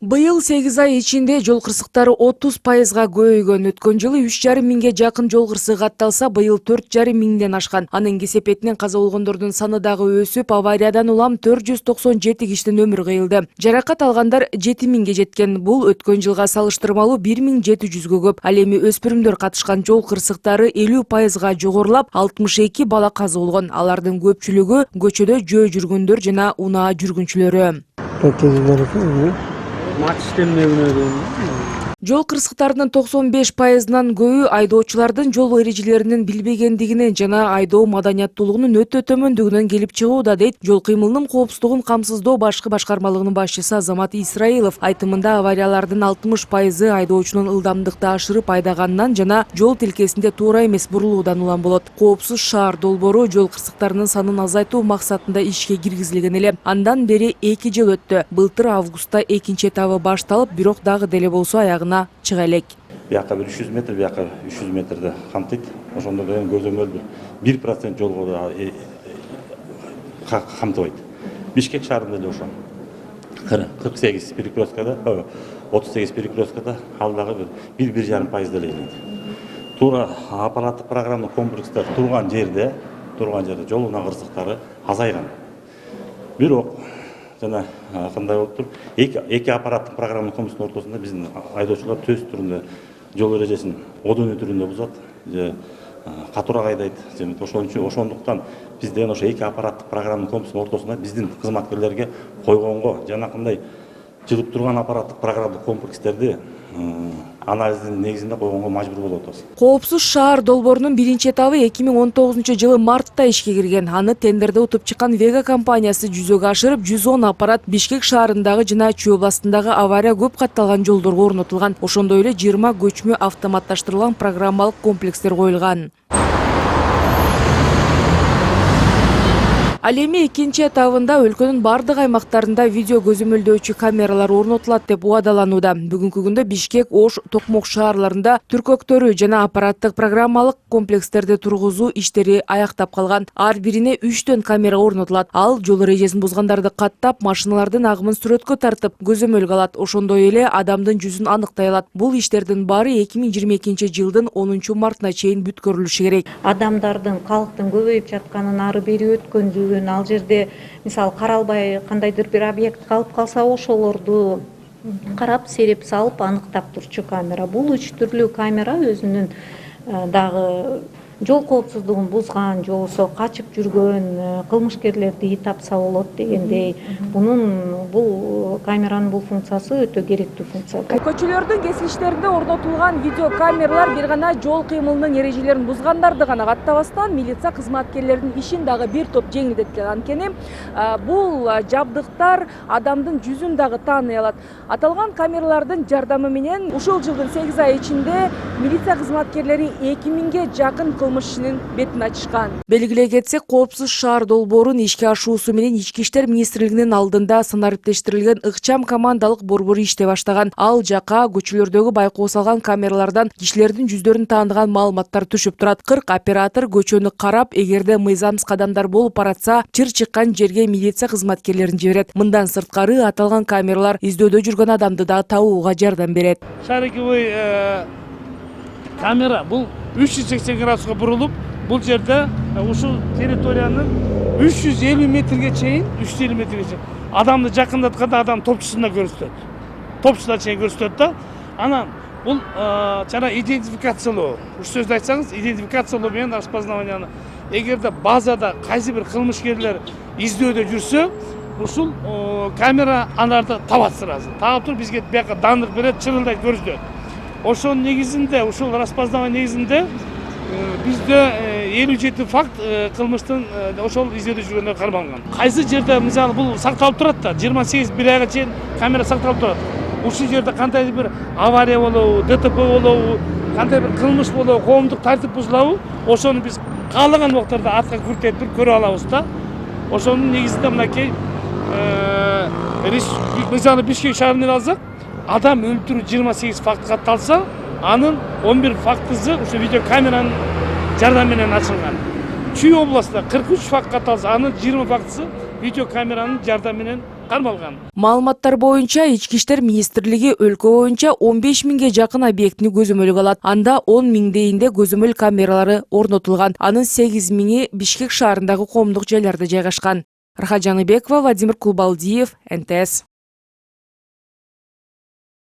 Быйыл 8 ай ичинде жол кырсыктары 30%га көбөйгөн. Өткөн жылы 3,5 миңге жакын жол кырсыгы катталса, быйыл 4,5 миңден ашкан. Анын кесепетинен каза болгондордун саны дагы өсүп, авариядан улам 497 киштин өмүрү кыйылды. Жаракат алгандар 7 миңге жеткен. Бул өткөн жылга салыштырмалуу 1700гө көп. Ал эми өспүрүмдөр катышкан жол кырсыктары 50%га жогорулап, 62 бала каза болгон. Алардын көпчүлүгү көчөдө жөө жүргөндөр жана унаа жүргүнчүлөрү. Жол кырсыктарынын 95%нан көбү айдоочулардын жол эрежелеринин билбегендигинен жана айдоо маданияттуулугунун өтө төмөндүгүнөн келип чыгууда, дейт жол кыймылынын коопсуздугун камсыздоо башкы башкармалыгынын башчысы Азамат Исраилов. Айтымында авариялардын 60%ы айдоочунун ылдамдыкты ашырып айдаганынан жана жол тилкесинде туура эмес бурулуудан улам болот. Коопсуз шаар долбоору жол кырсыктарынын санын азайтуу максатында ишке киргизилген эле. Андан бери 2 жыл өттү. Былтыр августта экинчи этабы башталып, бирок дагы деле болсо аягына чыга элек. Бияка 300 метр, бияка 300 метрди камтыйт. Ошондо деген көзөмөл 1% жолго камтыбайт. Бишкек шаарында эле ошо 48 перекресткада, 38 перекресткада ал дагы 1,5% эле элейт. Туура аппараттык программалык комплекстер турган жерде жол унаа кырсыктары азайган. Бирок жана кандай болуптур? Эки аппараттык программалык комплекстин ортосунда биздин айдоочулар төс түрүндө жол эрежесин одон түрүндө бузат, же катуураак айдайт. Ошондуктан биз деген ошо эки аппараттык программалык комплекстин ортосунда биздин кызматкерлерге койгонго жана кандай жыгып турган аппараттык программалык комплекстерди анализдин негизинде койгонго мажбур болуп атабыз. Коопсуз шаар долбоорунун биринчи этабы 2019-жылы мартта ишке кирген. Аны тендерде утуп чыккан Вега компаниясы жүзөгө ашырып, 110 аппарат Бишкек шаарындагы жана Чүй областындагы авария көп катталган жолдорго орнотулган. Ошондой эле 20 көчмө автоматташтырылган программалык комплекстер коюлган. Ал эми экинчи этабында өлкөнүн бардык аймактарында видео көзөмөлдөөчү камералар орнотулат деп убадаланууда. Бүгүнкү күндө Бишкек, Ош, Токмок шаарларында түркөктөрү жана аппараттык программалык комплекстерди тургузуу иштери аяктап калган. Ар бирине 3 камера орнотулат. Ал жол эрежесин бузгандарды каттап, машиналардын агымын сүрөткө тартып, көзөмөлгө алат. Ошондой эле адамдын жүзүн аныктай алат. Бул иштердин баары 2022-жылдын 10 мартына чейин бүткөрүлүшү керек. Адамдардын, калктын көбөйүп жатканын ары бери өткөндүгүн, ал жерде мисалы каралбай кандайдыр бир объект калып калса, ошолорду карап, сереп салып аныктап турчу камера. Бул 3 түрлүү камера өзүнүн дагы жол коопсуздугун бузган, же болбосо качып жүргөн кылмышкерлерди тапса болот дегендей. Бул камеранын бул функциясы өтө керектүү функция. Көчөлөрдүн кесилиштеринде орнотулган видео камералар бир гана жол кыймылынын эрежелерин бузгандарды гана каттабастан, милиция кызматкерлеринин ишин дагы бир топ жеңилдеткен. Анткени бул жабдыктар адамдын жүзүн дагы тааный алат. Аталган камералардын жардамы менен ушул жылдын 8 ай ичинде милиция кызматкерлери 2000ге жакын кылмыш ишинин бетин ачышкан. Белгилей кетсек, коопсуз шаар долбоорун ишке ашуусу менен Ички иштер министрлигинин алдында санариптештирилген ыкчам командалык борбору иштей баштаган. Ал жака көчөлөрдөгү байкоо салган камералардан кишилердин жүздөрүн таандыган маалыматтар түшүп турат. 40 оператор көчөнү карап, эгерде мыйзамсыз кадамдар болуп баратса, чыр чыккан жерге милиция кызматкерлерин жиберет. Мындан сырткары аталган камералар издөөдө жүргөн адамды да табууга жардам берет. Шариковый камера бул 380 градуска бурулуп, бул жерде ушул территориянын 350 метрге чейин, адамды жакындатканда адам топчусунда көрсөтөт. Топчусуна чейин көрсөтөт да. Анан бул жана идентификациялоо. Уш сөздү айтсаңыз, идентификациялоо менен распознаванияны. Эгерде базада кайсы бир кылмышкерлер издөөдө жүрсө, ушул камера аларды табат сразу. Таап туруп бизге бияка дандык берет, чырылдай көрсөтөт. Ошонун негизинде, ушул распознавание негизинде бизде 57 факт кылмыштын ошол издөөдө жүргөндө кармалган. Кайсы жерде мисалы бул сакталып турат да, 28 бир айга чейин камера сакталып турат. Ушул жерде кандай бир авария болобу, ДТП болобу, кандай бир кылмыш болобу, коомдук тартип бузулабы, ошону биз каалаган убактарда атка күртетип көрө алабыз да. Ошонун негизинде мынакей мисалы Бишкек шаарын алсак, адам өлтүрүү 28 факт катталса, анын 11 фактысы ушу видео камеранын жардамы менен ачылган. Чүй областында 43 факт катталса, анын 20 фактысы видео камеранын жардамы менен кармалган. Маалыматтар боюнча Ички иштер министрлиги өлкө боюнча 15 миңге жакын объектини көзөмөлгө алат. Анда 10 миңдейинде көзөмөл камералары орнотулган. Анын 8 миңи Бишкек шаарындагы коомдук жайларда жайгашкан. Рахат Жаныбекова, Владимир Кулбалдиев, НТС.